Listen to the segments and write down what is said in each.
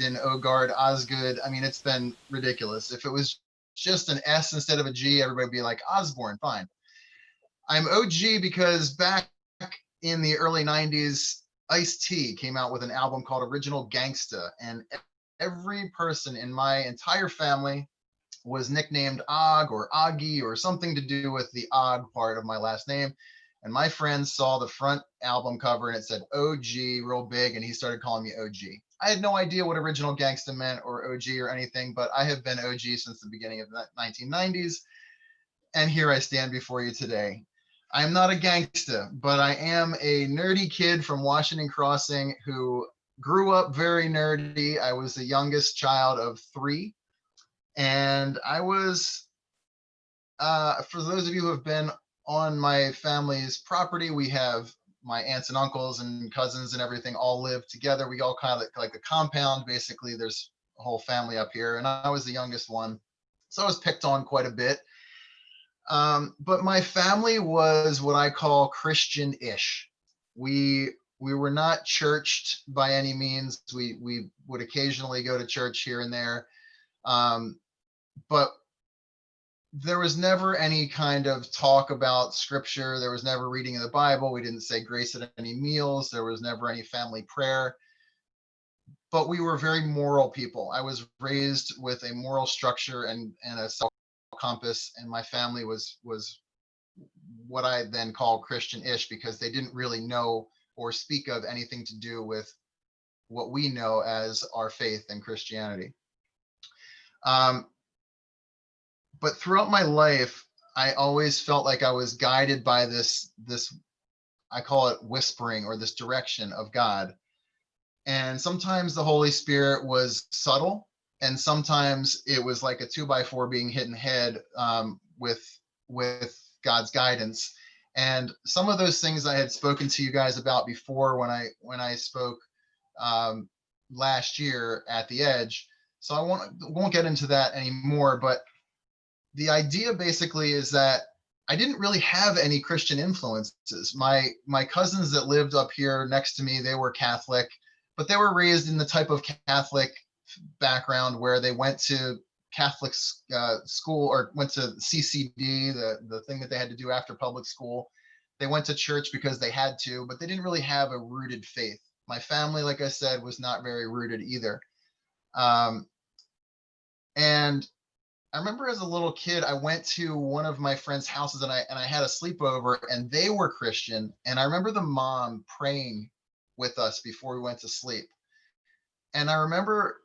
Ogden, Ogard, Osgood. I mean, it's been ridiculous. If it was just an S instead of a G, everybody would be like Osborne, fine. I'm OG because back in the early 90s, Ice-T came out with an album called Original Gangsta, and every person in my entire family was nicknamed Og or Augie or something to do with the Og part of my last name. And my friend saw the front album cover and it said OG real big, and he started calling me OG. I had no idea what Original Gangsta meant or OG or anything, but I have been OG since the beginning of the 1990s. And here I stand before you today. I'm not a gangsta, but I am a nerdy kid from Washington Crossing who grew up very nerdy. I was the youngest child of three. And I was, for those of you who have been on my family's property, we have my aunts and uncles and cousins and everything all live together. We all kind of like the compound. Basically, there's a whole family up here, and I was the youngest one. So I was picked on quite a bit. But my family was what I call Christian-ish. We were not churched by any means. We would occasionally go to church here and there, but there was never any kind of talk about scripture. There was never reading of the Bible. We didn't say grace at any meals. There was never any family prayer. But we were very moral people. I was raised with a moral structure and a self compass, and my family was what I then call Christian-ish because they didn't really know or speak of anything to do with what we know as our faith in Christianity. But throughout my life, I always felt like I was guided by this I call it whispering or this direction of God. And sometimes the Holy Spirit was subtle, and sometimes it was like a 2x4 being hit in the head with God's guidance. And some of those things I had spoken to you guys about before when I spoke last year at the Edge. So I won't get into that anymore. But the idea basically is that I didn't really have any Christian influences. My cousins that lived up here next to me, they were Catholic, but they were raised in the type of Catholic background where they went to Catholic school or went to CCD, the thing that they had to do after public school. They went to church because they had to, but they didn't really have a rooted faith. My family, like I said, was not very rooted either. And I remember as a little kid, I went to one of my friends' houses and I had a sleepover, and they were Christian. And I remember the mom praying with us before we went to sleep. And I remember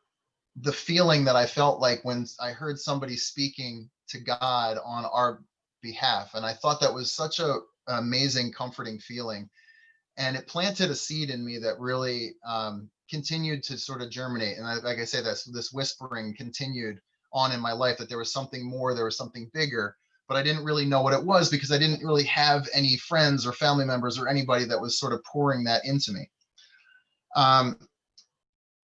the feeling that I felt like when I heard somebody speaking to God on our behalf. And I thought that was such an amazing, comforting feeling. And it planted a seed in me that really continued to sort of germinate. And like I say, this whispering continued on in my life that there was something more, there was something bigger, but I didn't really know what it was because I didn't really have any friends or family members or anybody that was sort of pouring that into me.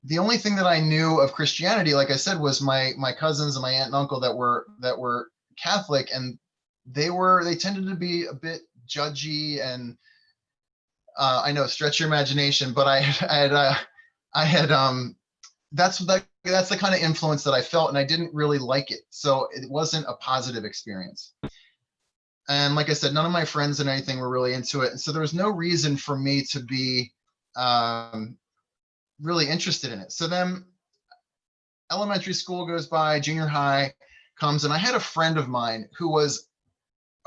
The only thing that I knew of Christianity, like I said, was my cousins and my aunt and uncle that were Catholic, and they tended to be a bit judgy and I know, stretch your imagination, but I had that's the kind of influence that I felt, and I didn't really like it, so it wasn't a positive experience. And like I said, none of my friends and anything were really into it, and so there was no reason for me to be really interested in it. So then elementary school goes by, junior high comes, and I had a friend of mine who was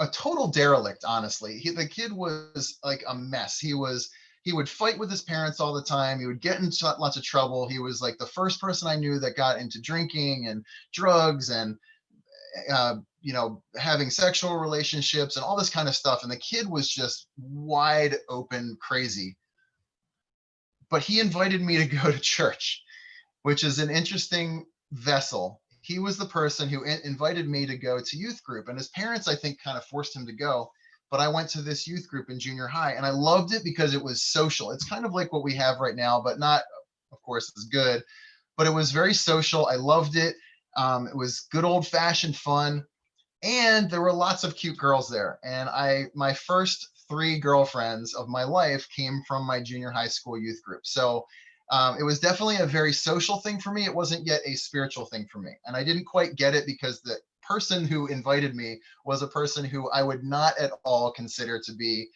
a total derelict, honestly. The kid was like a mess. He would fight with his parents all the time. He would get into lots of trouble. He was like the first person I knew that got into drinking and drugs and having sexual relationships and all this kind of stuff. And the kid was just wide open crazy. But he invited me to go to church, which is an interesting vessel. He was the person who invited me to go to youth group, and his parents, I think, kind of forced him to go. But I went to this youth group in junior high, and I loved it because it was social. It's kind of like what we have right now, but not, of course, as good. But it was very social. I loved it. It was good old-fashioned fun, and there were lots of cute girls there. And my first 3 girlfriends of my life came from my junior high school youth group. So It was definitely a very social thing for me. It wasn't yet a spiritual thing for me. And I didn't quite get it because the person who invited me was a person who I would not at all consider to be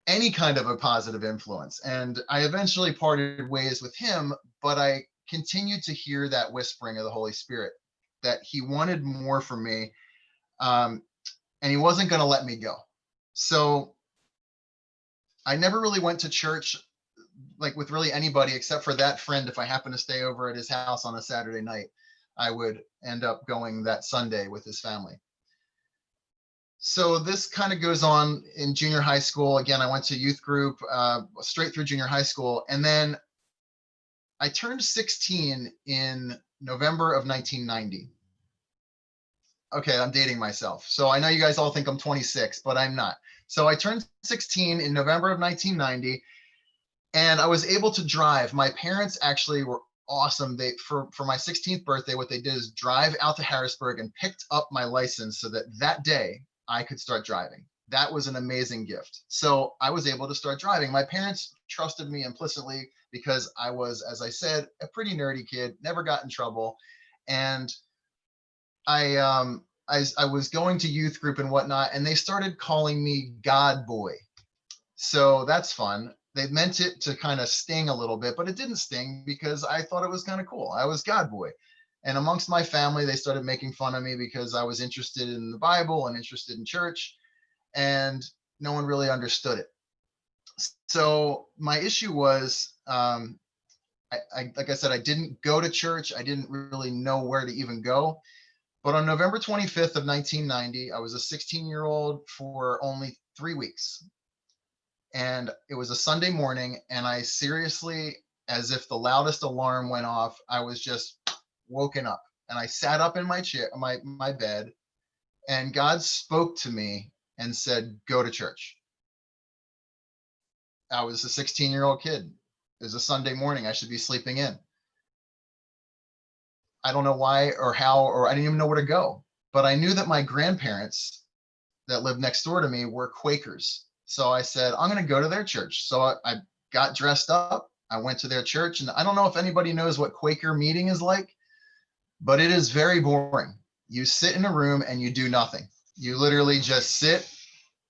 any kind of a positive influence. And I eventually parted ways with him, but I continued to hear that whispering of the Holy Spirit that he wanted more from me, and he wasn't going to let me go. So I never really went to church like with really anybody except for that friend. If I happened to stay over at his house on a Saturday night, I would end up going that Sunday with his family. So this kind of goes on in junior high school. Again, I went to youth group straight through junior high school. And then I turned 16 in November of 1990. Okay, I'm dating myself. So I know you guys all think I'm 26, but I'm not. So I turned 16 in November of 1990, and I was able to drive. My parents actually were awesome. They for my 16th birthday, what they did is drive out to Harrisburg and picked up my license so that that day I could start driving. That was an amazing gift. So I was able to start driving. My parents trusted me implicitly because I was, as I said, a pretty nerdy kid, never got in trouble. And I was going to youth group and whatnot, and they started calling me God Boy. So that's fun. They meant it to kind of sting a little bit, but it didn't sting because I thought it was kind of cool. I was God Boy. And amongst my family, they started making fun of me because I was interested in the Bible and interested in church, and no one really understood it. So my issue was, like I said, I didn't go to church. I didn't really know where to even go. But on November 25th of 1990, I was a 16-year-old for only 3 weeks. And it was a Sunday morning, and I seriously, as if the loudest alarm went off, I was just woken up. And I sat up in my chair, my bed, and God spoke to me and said, "Go to church." I was a 16-year-old kid. It was a Sunday morning. I should be sleeping in. I don't know why or how, or I didn't even know where to go. But I knew that my grandparents that lived next door to me were Quakers. So I said, I'm going to go to their church. So I got dressed up. I went to their church. And I don't know if anybody knows what Quaker meeting is like, but it is very boring. You sit in a room and you do nothing. You literally just sit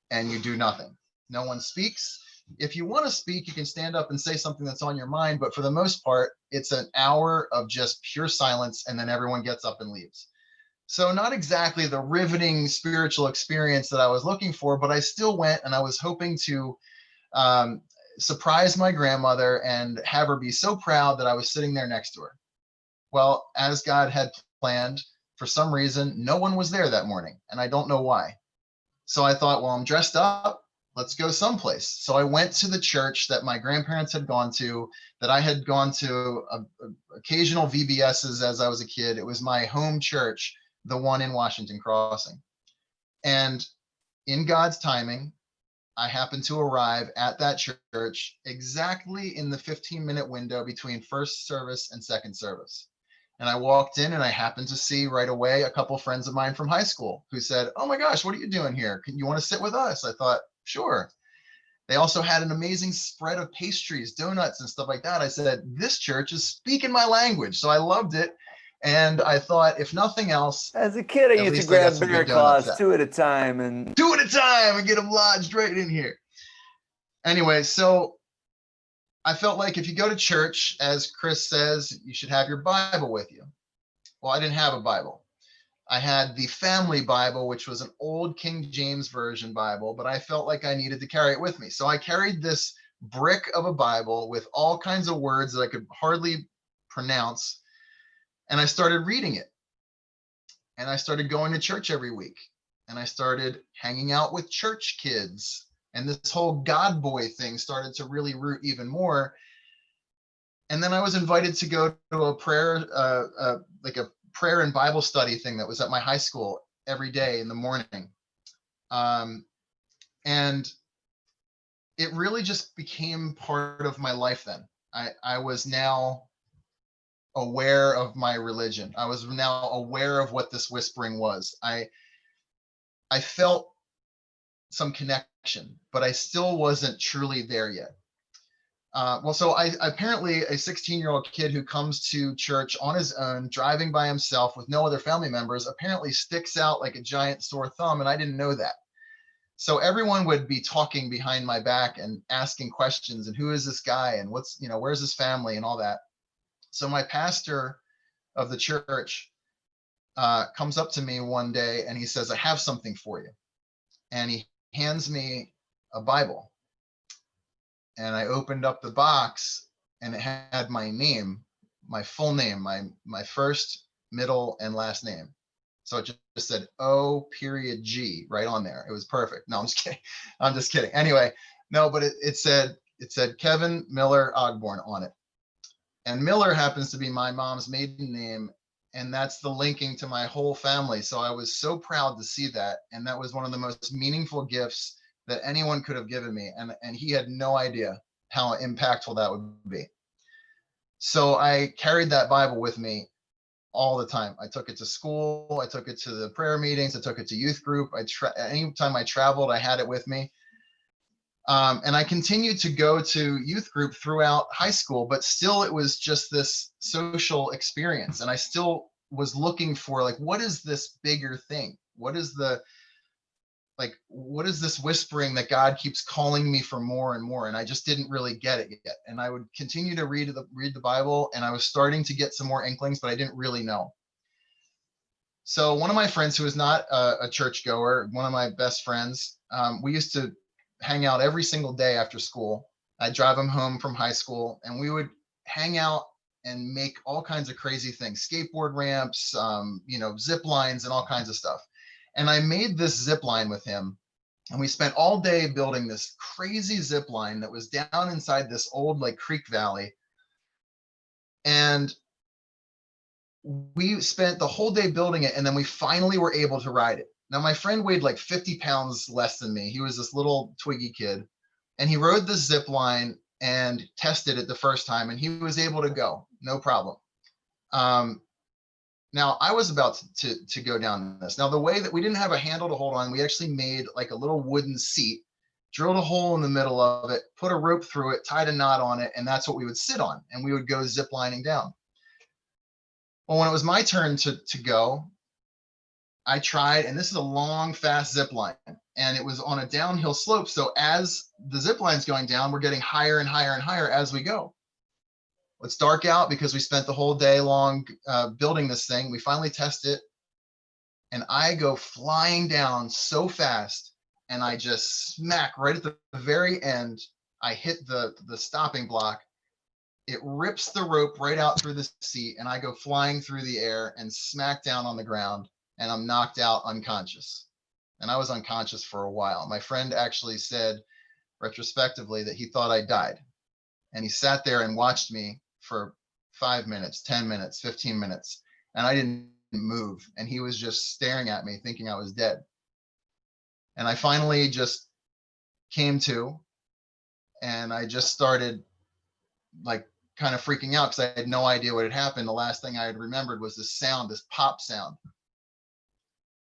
and you do nothing. No one speaks. If you want to speak, you can stand up and say something that's on your mind. But for the most part, it's an hour of just pure silence. And then everyone gets up and leaves. So not exactly the riveting spiritual experience that I was looking for, but I still went, and I was hoping to surprise my grandmother and have her be so proud that I was sitting there next to her. Well, as God had planned, for some reason, no one was there that morning, and I don't know why. So I thought, well, I'm dressed up. Let's go someplace. So I went to the church that my grandparents had gone to, that I had gone to occasional VBSs as I was a kid. It was my home church, the one in Washington Crossing. And in God's timing, I happened to arrive at that church exactly in the 15-minute window between first service and second service. And I walked in and I happened to see right away a couple friends of mine from high school who said, "Oh my gosh, what are you doing here? You want to sit with us?" I thought, sure. They also had an amazing spread of pastries, donuts, and stuff like that. I said, this church is speaking my language. So I loved it. And I thought, if nothing else, As a kid, I at used to least I got grab some bear good donuts. claws 2 at a time and 2 at a time and get them lodged right in here. Anyway, so I felt like if you go to church, as Chris says, you should have your Bible with you. Well, I didn't have a Bible. I had the family Bible, which was an old King James Version Bible, but I felt like I needed to carry it with me. So I carried this brick of a Bible with all kinds of words that I could hardly pronounce. And I started reading it. And I started going to church every week. And I started hanging out with church kids. And this whole God Boy thing started to really root even more. And then I was invited to go to a prayer, like a prayer and Bible study thing that was at my high school every day in the morning. And it really just became part of my life then. I was now aware of my religion. I was now aware of what this whispering was. I felt some connection, but I still wasn't truly there yet. Well, so I apparently a 16-year-old kid who comes to church on his own, driving by himself with no other family members, apparently sticks out like a giant sore thumb, and I didn't know that. So everyone would be talking behind my back and asking questions, and who is this guy, and what's, where's his family, and all that. So my pastor of the church comes up to me one day and he says, "I have something for you," and he hands me a Bible. And I opened up the box and it had my name, my full name, my first, middle, and last name. So it just said O.G right on there. It was perfect. No, I'm just kidding. I'm just kidding. Anyway, no, but it said Kevin Miller Ogborn on it. And Miller happens to be my mom's maiden name, and that's the linking to my whole family. So I was so proud to see that, and that was one of the most meaningful gifts that anyone could have given me, and he had no idea how impactful that would be. So I carried that Bible with me all the time. I took it to school, I took it to the prayer meetings, I took it to youth group. Anytime I traveled, I had it with me. And I continued to go to youth group throughout high school, but still it was just this social experience. And I still was looking for, like, what is this bigger thing? What is this whispering that God keeps calling me for more and more? And I just didn't really get it yet. And I would continue to read the Bible, and I was starting to get some more inklings, but I didn't really know. So one of my friends who is not a churchgoer, one of my best friends, we used to hang out every single day after school. I'd drive him home from high school, and we would hang out and make all kinds of crazy things, skateboard ramps, zip lines, and all kinds of stuff. And I made this zip line with him, and we spent all day building this crazy zip line that was down inside this old, like, creek valley. And we spent the whole day building it, and then we finally were able to ride it. Now, my friend weighed like 50 pounds less than me. He was this little twiggy kid, and he rode the zip line and tested it the first time, and he was able to go, no problem. Now, I was about to go down this. Now, the way that we didn't have a handle to hold on, we actually made like a little wooden seat, drilled a hole in the middle of it, put a rope through it, tied a knot on it, and that's what we would sit on, and we would go zip lining down. Well, when it was my turn to go, I tried, and this is a long, fast zip line, and it was on a downhill slope. So as the zip line's going down, we're getting higher and higher and higher as we go. It's dark out because we spent the whole day long building this thing. We finally test it, and I go flying down so fast, and I just smack right at the very end. I hit the stopping block. It rips the rope right out through the seat, and I go flying through the air and smack down on the ground, and I'm knocked out unconscious. And I was unconscious for a while. My friend actually said retrospectively that he thought I died. And he sat there and watched me for 5 minutes, 10 minutes, 15 minutes, and I didn't move. And he was just staring at me thinking I was dead. And I finally just came to, and I just started, like, kind of freaking out because I had no idea what had happened. The last thing I had remembered was this sound, this pop sound.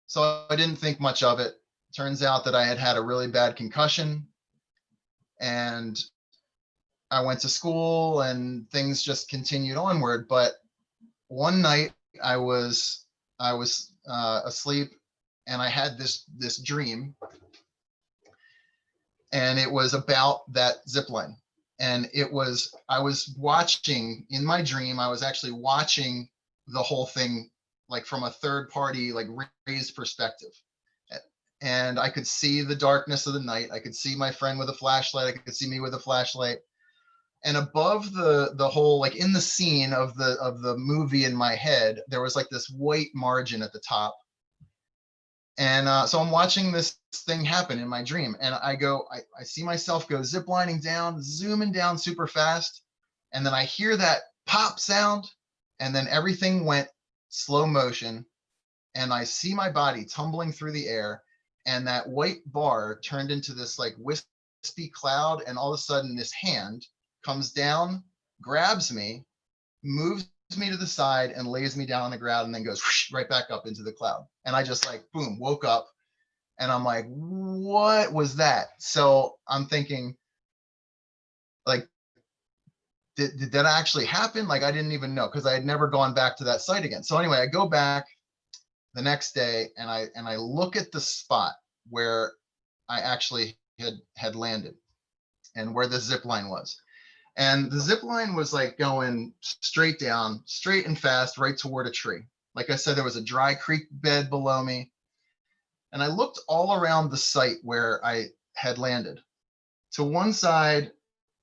So I didn't think much of it. Turns out that I had had a really bad concussion, and I went to school, and things just continued onward. But one night I was asleep, and I had this dream, and it was about that zip line. And I was watching in my dream, I was actually watching the whole thing, like, from a third party, like, raised perspective. And I could see the darkness of the night. I could see my friend with a flashlight. I could see me with a flashlight. And above the whole, like, in the scene of the movie in my head, there was like this white margin at the top. And so I'm watching this thing happen in my dream, and I see myself go ziplining down, zooming down super fast, and then I hear that pop sound, and then everything went slow motion, and I see my body tumbling through the air, and that white bar turned into this, like, wispy cloud, and all of a sudden this hand comes down, grabs me, moves me to the side, and lays me down on the ground, and then goes whoosh, right back up into the cloud. And I just, like, boom, woke up, and I'm like, what was that? So I'm thinking, like, did that actually happen? Like, I didn't even know, because I had never gone back to that site again. So anyway, I go back the next day, and I look at the spot where I actually had landed and where the zip line was. And the zip line was like going straight down, straight and fast, right toward a tree. Like I said, there was a dry creek bed below me. And I looked all around the site where I had landed. To one side,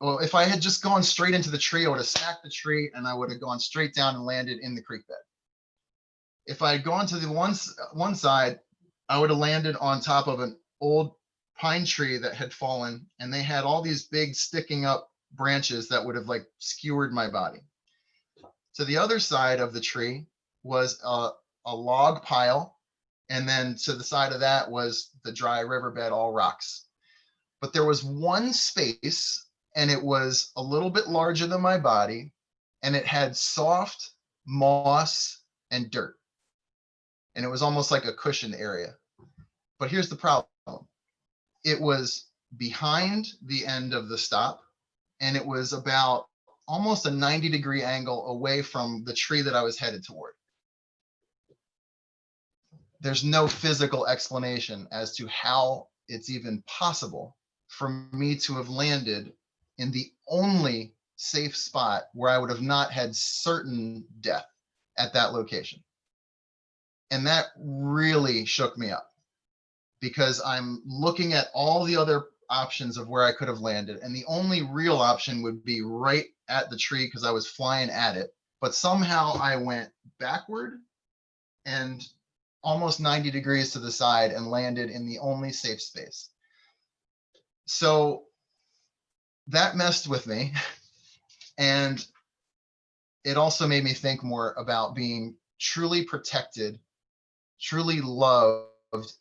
well, if I had just gone straight into the tree, I would have smacked the tree and I would have gone straight down and landed in the creek bed. If I had gone to the one side, I would have landed on top of an old pine tree that had fallen, and they had all these big sticking up branches that would have like skewered my body. To the other side of the tree was a log pile, and then to the side of that was the dry riverbed, all rocks. But there was one space, and it was a little bit larger than my body, and it had soft moss and dirt. And it was almost like a cushion area. But here's the problem. It was behind the end of the stop, and it was about almost a 90-degree angle away from the tree that I was headed toward. There's no physical explanation as to how it's even possible for me to have landed in the only safe spot where I would have not had certain death at that location. And that really shook me up, because I'm looking at all the other options of where I could have landed. And the only real option would be right at the tree, because I was flying at it. But somehow I went backward and almost 90 degrees to the side and landed in the only safe space. So that messed with me. And it also made me think more about being truly protected, truly loved,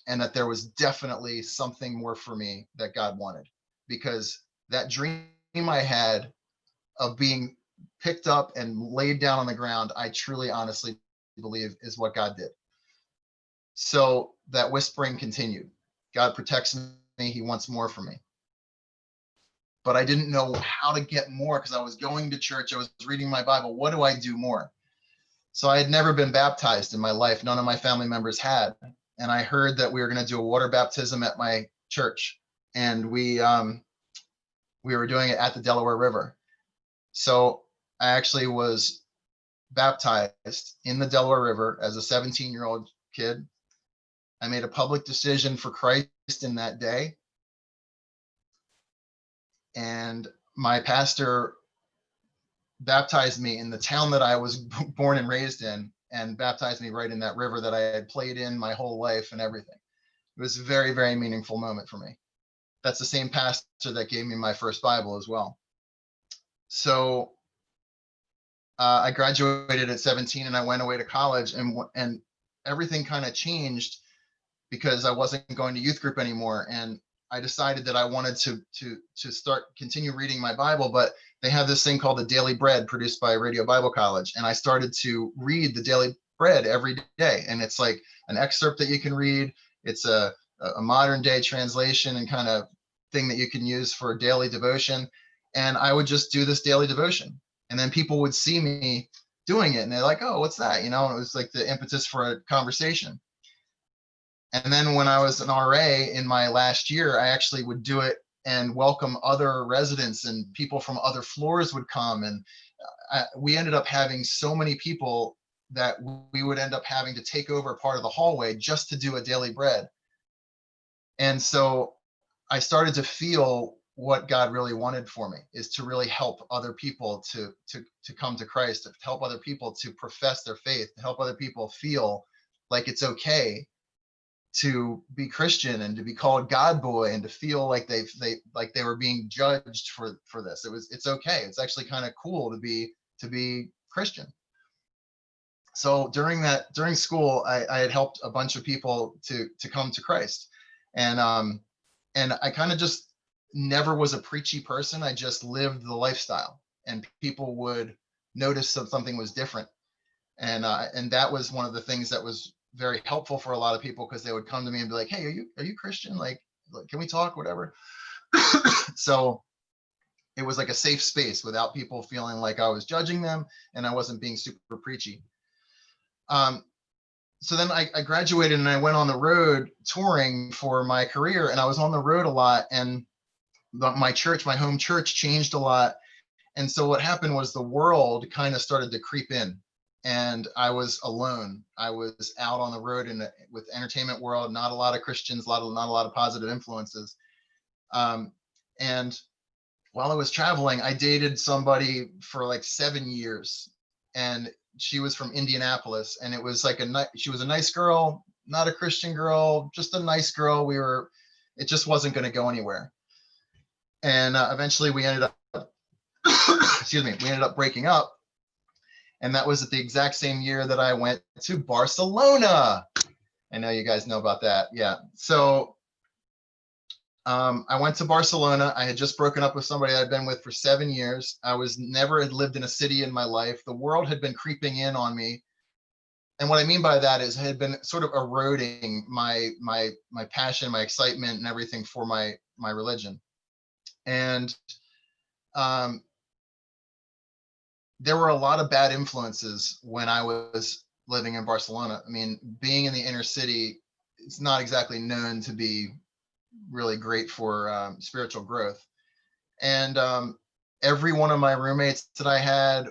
and that there was definitely something more for me that God wanted. Because that dream I had of being picked up and laid down on the ground, I truly, honestly believe is what God did. So that whispering continued. God protects me. He wants more for me. But I didn't know how to get more, because I was going to church. I was reading my Bible. What do I do more? So I had never been baptized in my life. None of my family members had. And I heard that we were going to do a water baptism at my church. And we were doing it at the Delaware River. So I actually was baptized in the Delaware River as a 17-year-old kid. I made a public decision for Christ in that day. And my pastor baptized me in the town that I was born and raised in, and baptized me right in that river that I had played in my whole life and everything. It was a very, very meaningful moment for me. That's the same pastor that gave me my first Bible as well. So I graduated at 17 and I went away to college, and everything kind of changed because I wasn't going to youth group anymore. And I decided that I wanted to continue reading my Bible, but they have this thing called the Daily Bread produced by Radio Bible College. And I started to read the Daily Bread every day. And it's like an excerpt that you can read. It's a modern day translation and kind of thing that you can use for a daily devotion. And I would just do this daily devotion. And then people would see me doing it and they're like, oh, what's that? And it was like the impetus for a conversation. And then when I was an RA in my last year, I actually would do it and welcome other residents, and people from other floors would come. And we ended up having so many people that we would end up having to take over part of the hallway just to do a daily bread. And so I started to feel what God really wanted for me is to really help other people to come to Christ, to help other people to profess their faith, to help other people feel like it's okay to be Christian and to be called God boy, and to feel like they were being judged for this. It's okay. It's actually kind of cool to be Christian. So during school, I had helped a bunch of people to come to Christ, and I kind of just never was a preachy person. I just lived the lifestyle, and people would notice that something was different, and that was one of the things that was very helpful for a lot of people, because they would come to me and be like, hey, are you Christian? Like, can we talk, whatever? So it was like a safe space without people feeling like I was judging them and I wasn't being super preachy. So then I graduated and I went on the road touring for my career, and I was on the road a lot, and my church, my home church, changed a lot. And so what happened was the world kind of started to creep in, and I was alone. I was out on the road with entertainment world, not a lot of Christians, not a lot of positive influences. And while I was traveling, I dated somebody for like 7 years, and she was from Indianapolis, and it was like she was a nice girl, not a Christian girl, just a nice girl. It just wasn't going to go anywhere. And eventually we ended up, excuse me, we ended up breaking up. And that was at the exact same year that I went to Barcelona. I know you guys know about that. Yeah. So I went to Barcelona. I had just broken up with somebody I'd been with for 7 years. I was never had lived in a city in my life. The world had been creeping in on me. And what I mean by that is I had been sort of eroding my passion, my excitement, and everything for my religion. And there were a lot of bad influences when I was living in Barcelona. I mean, being in the inner city, it's not exactly known to be really great for spiritual growth. And every one of my roommates that I had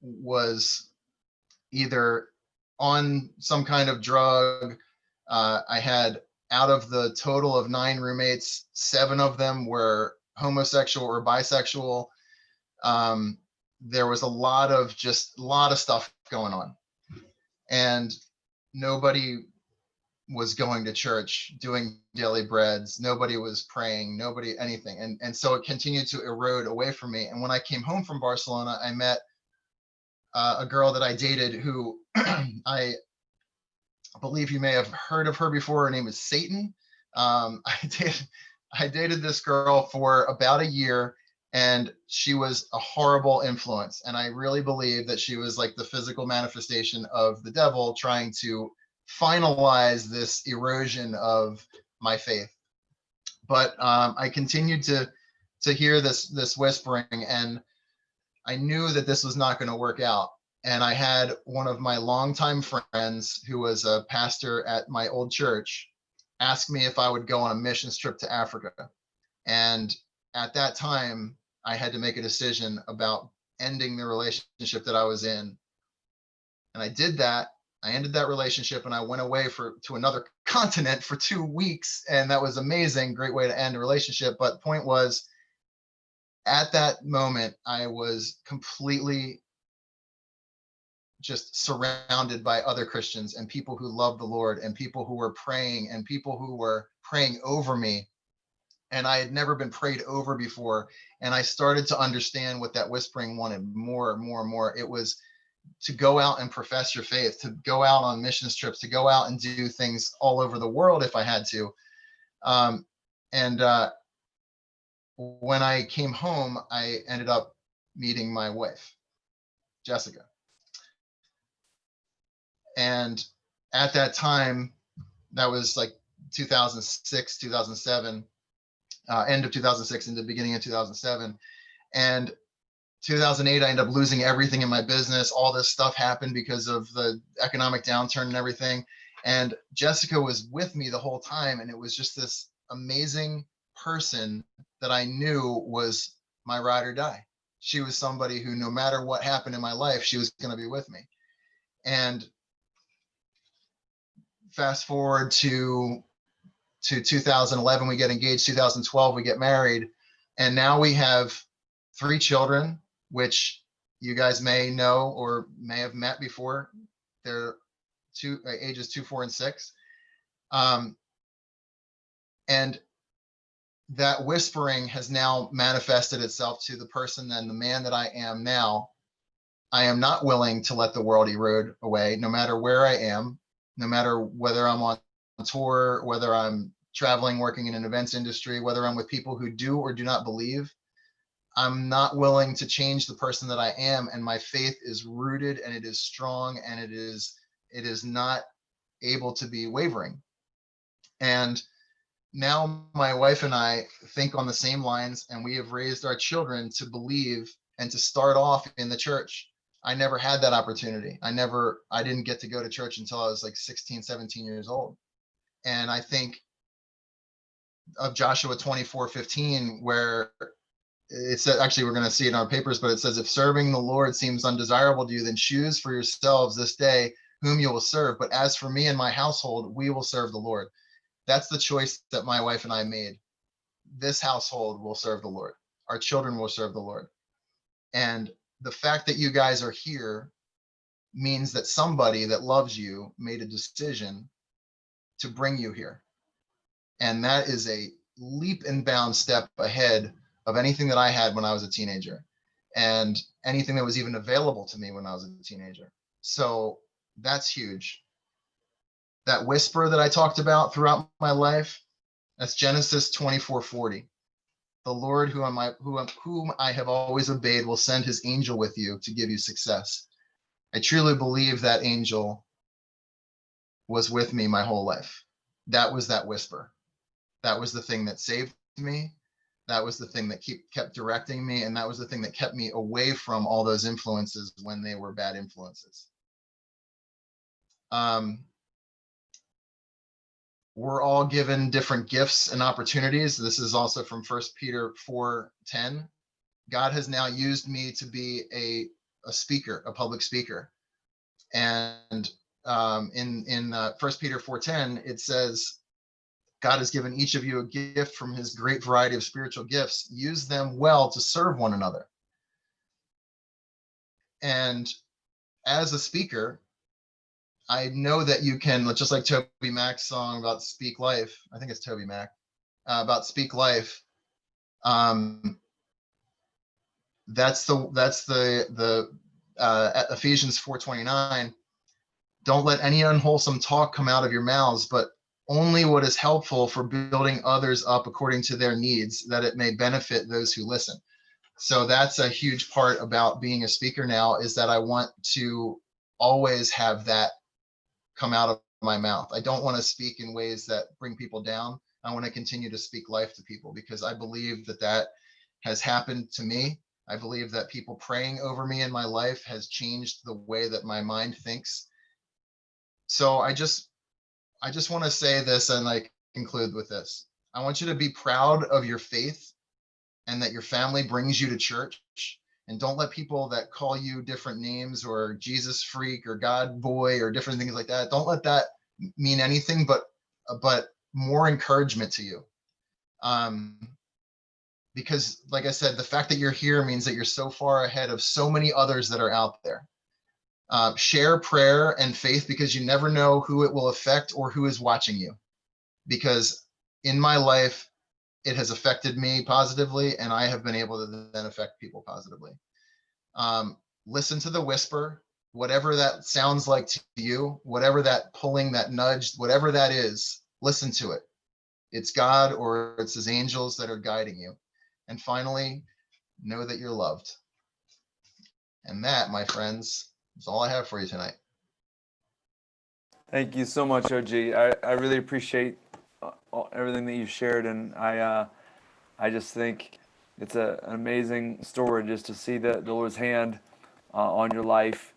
was either on some kind of drug. I had, out of the total of 9 roommates, 7 of them were homosexual or bisexual. There was a lot of stuff going on, and nobody was going to church, doing daily breads. Nobody was praying, nobody anything. And so it continued to erode away from me. And when I came home from Barcelona, I met a girl that I dated who I believe you may have heard of her before. Her name is Satan. I dated this girl for about a year, and she was a horrible influence. And I really believe that she was like the physical manifestation of the devil trying to finalize this erosion of my faith. But I continued to hear this whispering, and I knew that this was not going to work out. And I had one of my longtime friends, who was a pastor at my old church, ask me if I would go on a missions trip to Africa. And at that time, I had to make a decision about ending the relationship that I was in. And I did that. I ended that relationship, and I went away to another continent for 2 weeks. And that was amazing. Great way to end a relationship. But the point was, at that moment, I was completely just surrounded by other Christians and people who loved the Lord and people who were praying and people who were praying over me. And I had never been prayed over before. And I started to understand what that whispering wanted more and more and more. It was to go out and profess your faith, to go out on missions trips, to go out and do things all over the world if I had to. And when I came home, I ended up meeting my wife, Jessica. And at that time, that was like 2006, 2007, end of 2006 into the beginning of 2007. And 2008, I ended up losing everything in my business. All this stuff happened because of the economic downturn and everything. And Jessica was with me the whole time. And it was just this amazing person that I knew was my ride or die. She was somebody who, no matter what happened in my life, she was going to be with me. And fast forward to 2011, we get engaged. 2012, we get married. And now we have 3 children, which you guys may know or may have met before. They're ages 2, 4, and 6. And that whispering has now manifested itself to the person and the man that I am now. I am not willing to let the world erode away, no matter where I am, no matter whether I'm on tour, whether I'm traveling, working in an events industry, whether I'm with people who do or do not believe. I'm not willing to change the person that I am, and my faith is rooted and it is strong and it is not able to be wavering. And now my wife and I think on the same lines, and we have raised our children to believe and to start off in the church. I never had that opportunity. I didn't get to go to church until I was like 16, 17 years old. And I think of Joshua 24:15, where it said, actually, we're going to see it in our papers, but it says, if serving the Lord seems undesirable to you, then choose for yourselves this day whom you will serve. But as for me and my household, we will serve the Lord. That's the choice that my wife and I made. This household will serve the Lord. Our children will serve the Lord. And the fact that you guys are here means that somebody that loves you made a decision to bring you here. And that is a leap and bound step ahead of anything that I had when I was a teenager and anything that was even available to me when I was a teenager. So that's huge. That whisper that I talked about throughout my life, that's Genesis 24:40. The Lord whom I have always obeyed will send his angel with you to give you success. I truly believe that angel was with me my whole life. That was that whisper. That was the thing that saved me. That was the thing that kept directing me. And that was the thing that kept me away from all those influences when they were bad influences. We're all given different gifts and opportunities. This is also from 1 Peter 4:10. God has now used me to be a speaker, a public speaker. And in 1 Peter 4:10, it says, God has given each of you a gift from his great variety of spiritual gifts. Use them well to serve one another. And as a speaker, I know that you can, just like Toby Mac's song about Speak Life. I think it's Toby Mac, about Speak Life. That's the Ephesians 4:29. Don't let any unwholesome talk come out of your mouths, but only what is helpful for building others up according to their needs, that it may benefit those who listen. So that's a huge part about being a speaker now, is that I want to always have that come out of my mouth. I don't want to speak in ways that bring people down. I want to continue to speak life to people, because I believe that that has happened to me. I believe that people praying over me in my life has changed the way that my mind thinks. So I just want to say this and like conclude with this. I want you to be proud of your faith and that your family brings you to church. And don't let people that call you different names or Jesus freak or God boy or different things like that, don't let that mean anything but more encouragement to you. Because like I said, the fact that you're here means that you're so far ahead of so many others that are out there. Share prayer and faith, because you never know who it will affect or who is watching you. Because in my life, it has affected me positively, and I have been able to then affect people positively. Listen to the whisper, whatever that sounds like to you, whatever that pulling, that nudge, whatever that is, listen to it. It's God or it's his angels that are guiding you. And finally, know that you're loved. And that, my friends, is all I have for you tonight. Thank you so much, OG. I really appreciate everything that you shared, and I just think it's an amazing story just to see the Lord's hand on your life,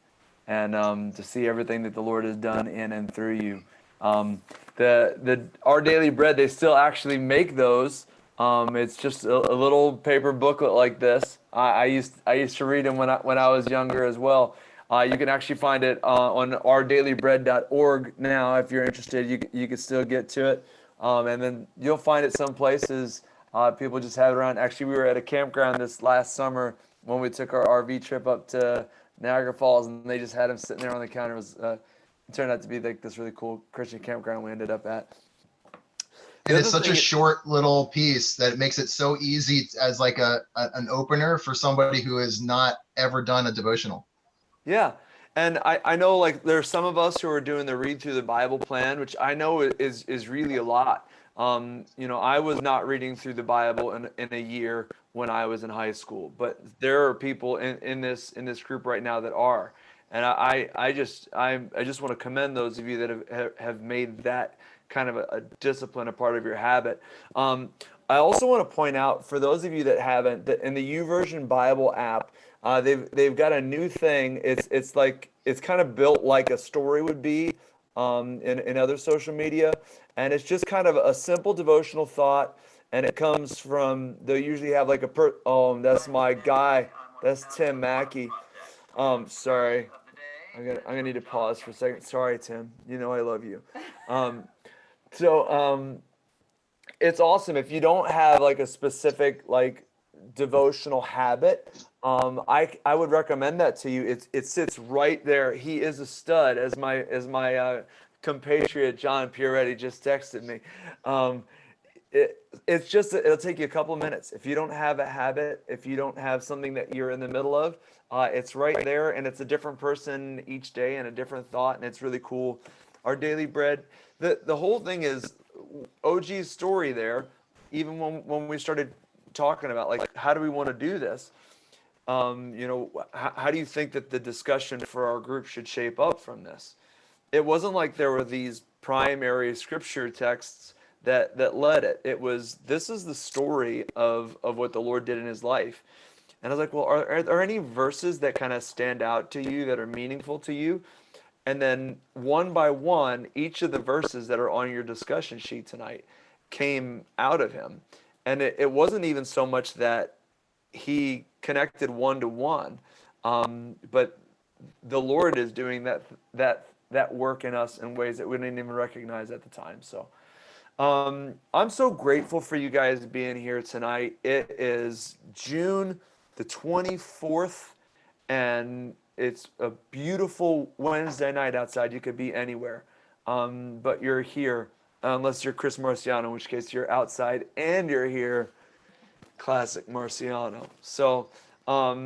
and to see everything that the Lord has done in and through you. The Our Daily Bread, they still actually make those. It's just a little paper booklet like this. I used to read them when I was younger as well. You can actually find it on ourdailybread.org now. If you're interested, you can still get to it. And then you'll find it some places. People just have it around. Actually, we were at a campground this last summer when we took our RV trip up to Niagara Falls, and they just had them sitting there on the counter. It turned out to be like this really cool Christian campground we ended up at. And it's such a short little piece that it makes it so easy as like an opener for somebody who has not ever done a devotional. Yeah. And I know like there's some of us who are doing the read through the Bible plan, which I know is really a lot. I was not reading through the Bible in a year when I was in high school, but there are people in this group right now that are. And I just want to commend those of you that have made that kind of a discipline, a part of your habit. I also want to point out for those of you that haven't, that in the YouVersion Bible app, they've got a new thing. It's like it's kind of built like a story would be in other social media, and it's just kind of a simple devotional thought, and it comes from they'll usually have like that's my guy, that's Tim Mackey. Sorry. I'm gonna need to pause for a second. Sorry, Tim. You know I love you. Um, so it's awesome if you don't have like a specific like devotional habit. I would recommend that to you. It sits right there. He is a stud, as my compatriot John Pieretti just texted me. Um, it's just it'll take you a couple of minutes. If you don't have a habit, if you don't have something that you're in the middle of, it's right there, and it's a different person each day and a different thought, and it's really cool. Our daily bread. The whole thing is OG's story there. Even when we started talking about like how do we want to do this, how do you think that the discussion for our group should shape up from this? It wasn't like there were these primary scripture texts that led it. It was this is the story of what the Lord did in his life. And I was like, well, are there any verses that kind of stand out to you that are meaningful to you? And then one by one, each of the verses that are on your discussion sheet tonight came out of him. And it wasn't even so much that he connected one to one, but the Lord is doing that work in us in ways that we didn't even recognize at the time. So I'm so grateful for you guys being here tonight. It is June the 24th, and it's a beautiful Wednesday night outside. You could be anywhere, but you're here, unless you're Chris Marciano, in which case you're outside and you're here. Classic Marciano. So